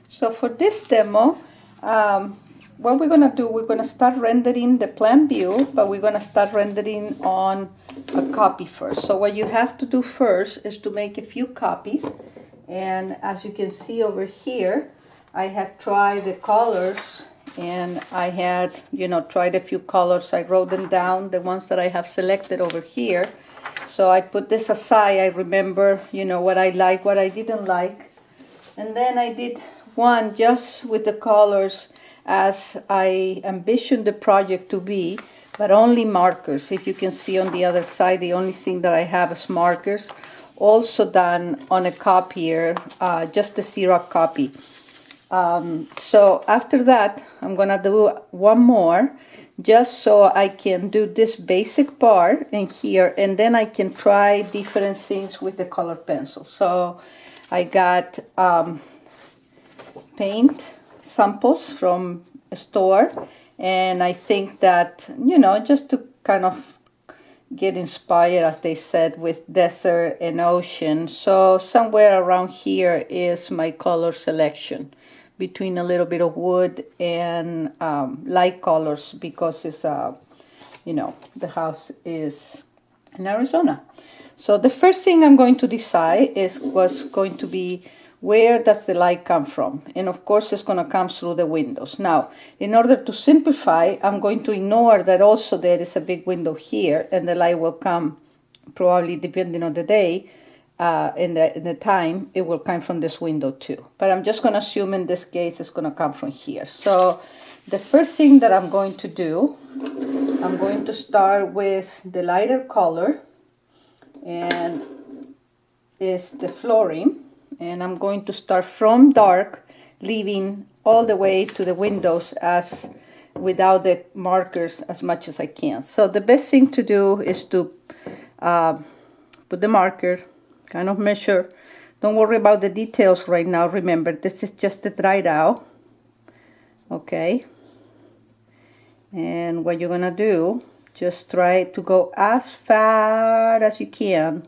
So for this demo, what we're gonna do, we're gonna start rendering the plan view, but we're gonna start rendering on a copy first. So what you have to do first is to make a few copies. And as you can see over here, I had tried the colors and I had, tried a few colors. I wrote them down, the ones that I have selected over here. So I put this aside. I remember, what I like, what I didn't like. And then I did one just with the colors as I envisioned the project to be, but only markers. If you can see on the other side, the only thing that I have is markers, also done on a copier, just a Xerox copy. So after that, I'm gonna do one more, just so I can do this basic part in here, and then I can try different things with the color pencil. So I got paint samples from a store, and I think that, just to kind of get inspired, as they said, with desert and ocean. So somewhere around here is my color selection, between a little bit of wood and light colors, because it's the house is in Arizona. So the first thing I'm going to decide was going to be, where does the light come from? And of course it's going to come through the windows. Now, in order to simplify, I'm going to ignore that also there is a big window here, and the light will come, probably depending on the day, in the time, it will come from this window too. But I'm just going to assume in this case it's going to come from here. So the first thing that I'm going to do, I'm going to start with the lighter color, and is the flooring. And I'm going to start from dark, leaving all the way to the windows as without the markers as much as I can. So the best thing to do is to put the marker, kind of measure. Don't worry about the details right now. Remember, this is just the dried out. Okay. And what you're gonna do, just try to go as far as you can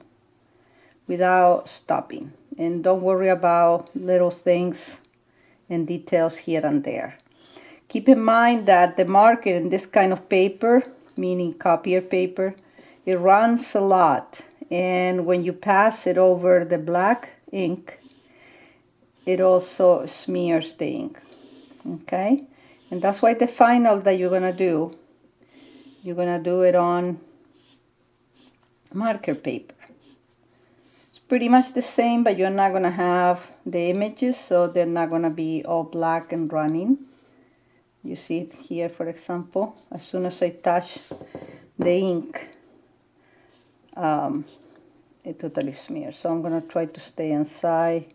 without stopping. And don't worry about little things and details here and there. Keep in mind that the marker in this kind of paper, meaning copier paper, it runs a lot. And when you pass it over the black ink, it also smears the ink. Okay? And that's why the final that you're gonna do, you're gonna do it on marker paper. Pretty much the same, but you're not gonna have the images, so they're not gonna be all black and running. You see it here, for example. As soon as I touch the ink, it totally smears. So I'm gonna try to stay inside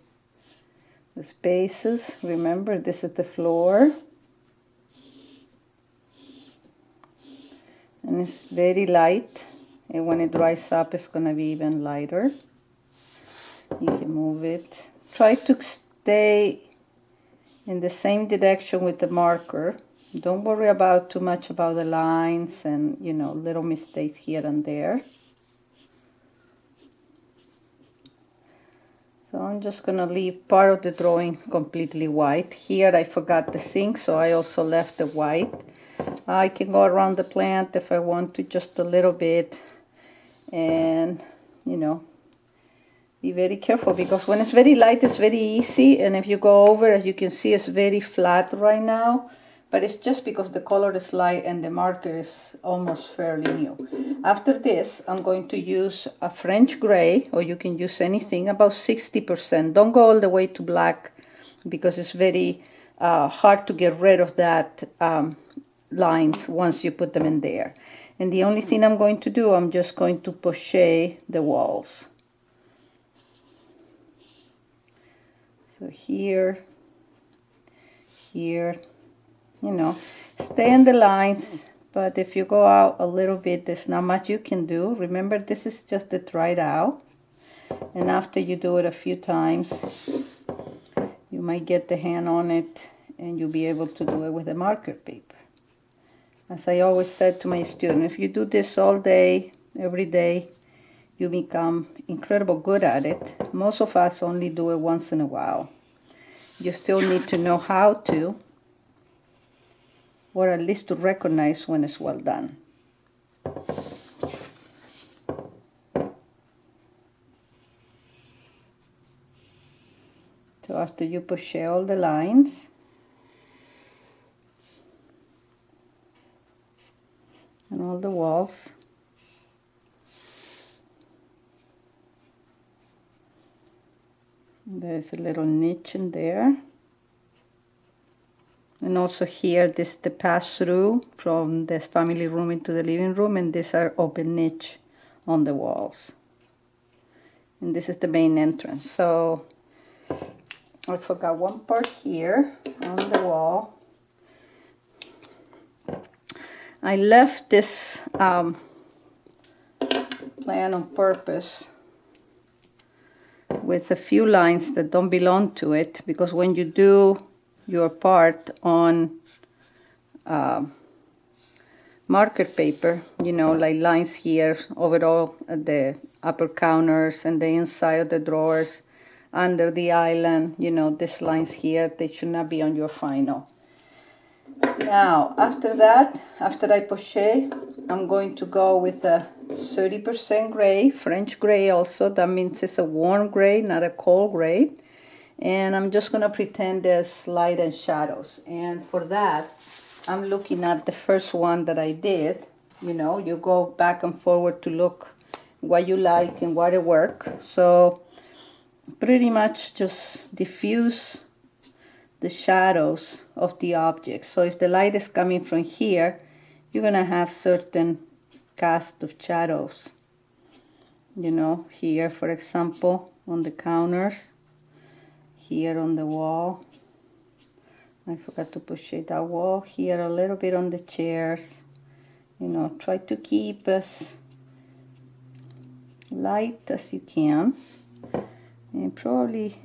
the spaces. Remember, this is the floor, and it's very light, and when it dries up it's gonna be even lighter. You can move it. Try to stay in the same direction with the marker. Don't worry about too much about the lines and, little mistakes here and there. So I'm just gonna leave part of the drawing completely white. Here I forgot the sink, so I also left the white. I can go around the plant if I want to, just a little bit, and be very careful, because when it's very light it's very easy, and if you go over, as you can see, it's very flat right now, but it's just because the color is light and the marker is almost fairly new. After this, I'm going to use a French gray, or you can use anything, about 60%. Don't go all the way to black, because it's very hard to get rid of that lines once you put them in there. And the only thing I'm going to do, I'm just going to poche the walls. So here, stay in the lines, but if you go out a little bit, there's not much you can do. Remember, this is just the dried out, and after you do it a few times, you might get the hand on it, and you'll be able to do it with a marker paper. As I always said to my students, if you do this all day, every day, you become incredibly good at it. Most of us only do it once in a while. you still need to know how to, or at least to recognize when it's well done. So after you push all the lines, and all the walls, there's a little niche in there. And also here, this is the pass-through from this family room into the living room, and these are open niche on the walls. And this is the main entrance. So I forgot one part here on the wall. I left this plan on purpose with a few lines that don't belong to it, because when you do your part on marker paper, you know, like lines here overall at the upper counters and the inside of the drawers, under the island, you know, these lines here, they should not be on your final. Now, after that, after I poche, I'm going to go with a 30% gray, French gray also. That means it's a warm gray, not a cold gray. And I'm just going to pretend there's light and shadows. And for that, I'm looking at the first one that I did. You know, you go back and forward to look what you like and what it works. So pretty much just diffuse the shadows of the object. So if the light is coming from here, you're going to have certain cast of shadows. You know, here, for example, on the counters, here on the wall. I forgot to push it that wall. Here a little bit on the chairs. You know, try to keep as light as you can. And probably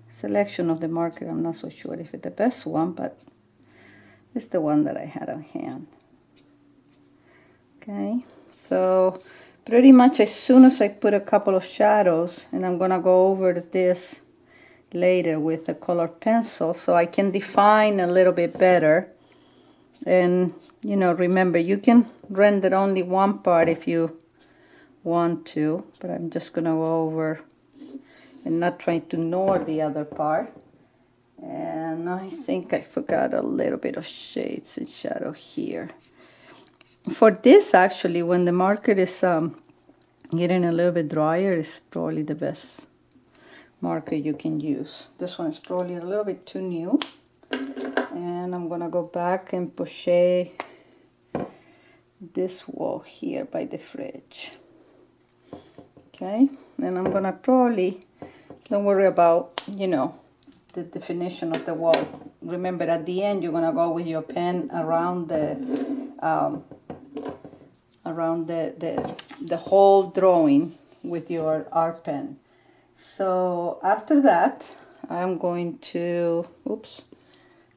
selection of the marker, I'm not so sure if it's the best one, but it's the one that I had on hand. Okay, so pretty much as soon as I put a couple of shadows, and I'm gonna go over this later with a colored pencil so I can define a little bit better. And you know, remember, you can render only one part if you want to, but I'm just gonna go over and not trying to ignore the other part. And I think I forgot a little bit of shades and shadow here. For this, actually, when the marker is getting a little bit drier, it's probably the best marker you can use. This one is probably a little bit too new. And I'm gonna go back and push this wall here by the fridge. Okay, and I'm gonna probably, don't worry about, you know, the definition of the wall. Remember, at the end, you're gonna go with your pen around the whole drawing with your art pen. So after that, I'm going to, oops,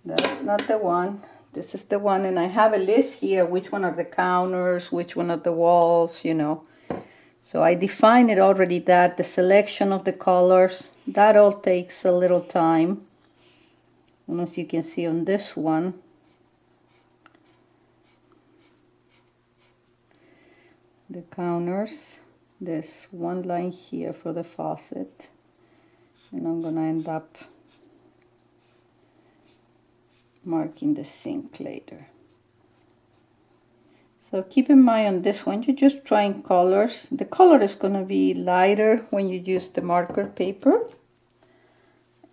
that's not the one. This is the one, and I have a list here, which one are the counters, which one are the walls, you know. So I define it already, that the selection of the colors, that all takes a little time. And as you can see on this one, the counters, there's one line here for the faucet, and I'm gonna end up marking the sink later. So keep in mind on this one, you're just trying colors. The color is going to be lighter when you use the marker paper.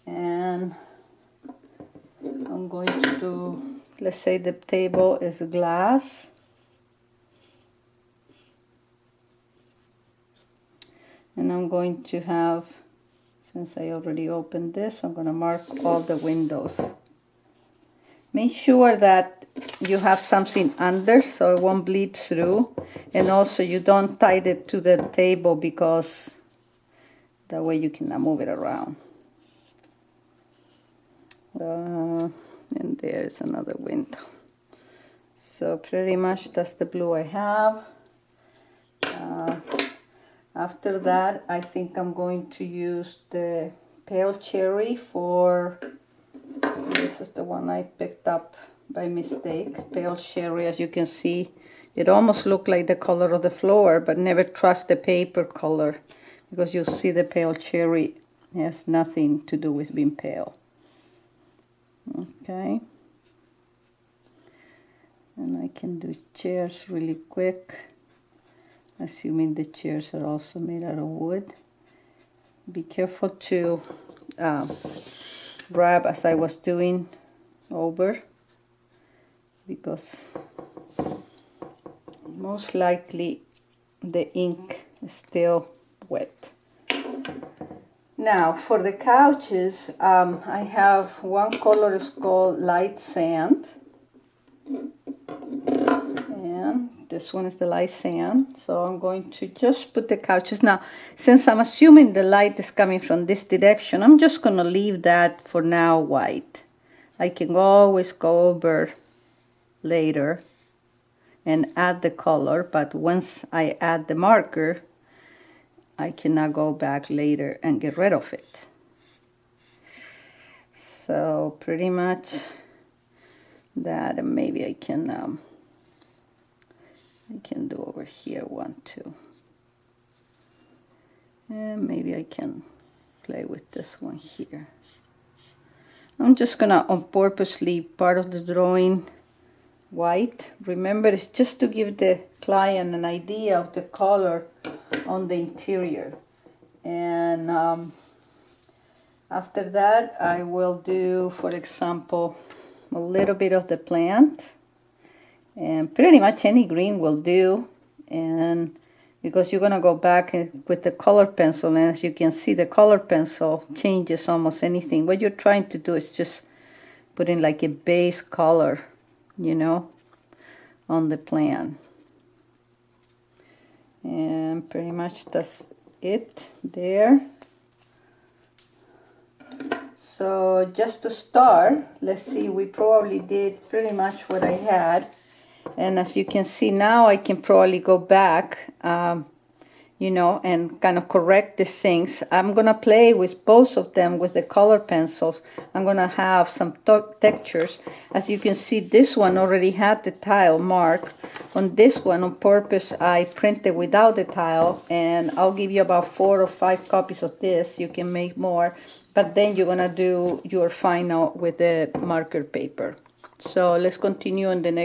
And I'm going to do, let's say the table is glass. And I'm going to have, since I already opened this, I'm going to mark all the windows. Make sure that you have something under so it won't bleed through, and also you don't tie it to the table because that way you cannot move it around. And there's another window. So pretty much that's the blue I have. After that, I think I'm going to use the pale cherry for This is the one I picked up by mistake, pale cherry. As you can see, it almost looked like the color of the floor, but never trust the paper color, because you'll see the pale cherry has nothing to do with being pale. Okay. And I can do chairs really quick, assuming the chairs are also made out of wood. Be careful to grab as I was doing over, because most likely the ink is still wet. Now for the couches, I have one color is called light sand, and this one is the light sand. So I'm going to just put the couches. Now, since I'm assuming the light is coming from this direction, I'm just going to leave that for now white. I can always go over later and add the color, but once I add the marker, I cannot go back later and get rid of it. So pretty much that, and maybe I can do over here 1, 2, and maybe I can play with this one here. I'm just gonna on purpose leave part of the drawing white. Remember, it's just to give the client an idea of the color on the interior. And after that, I will do, for example, a little bit of the plant, and pretty much any green will do. And because you're gonna go back with the color pencil, and as you can see, the color pencil changes almost anything. What you're trying to do is just put in like a base color, you know, on the plan. And pretty much that's it there. So just to start, let's see, we probably did pretty much what I had. And as you can see now, I can probably go back, you know, and kind of correct these things. I'm going to play with both of them with the color pencils. I'm going to have some textures. As you can see, this one already had the tile mark. On this one, on purpose, I printed without the tile, and I'll give you about 4 or 5 copies of this. You can make more, but then you're going to do your final with the marker paper. So let's continue on the next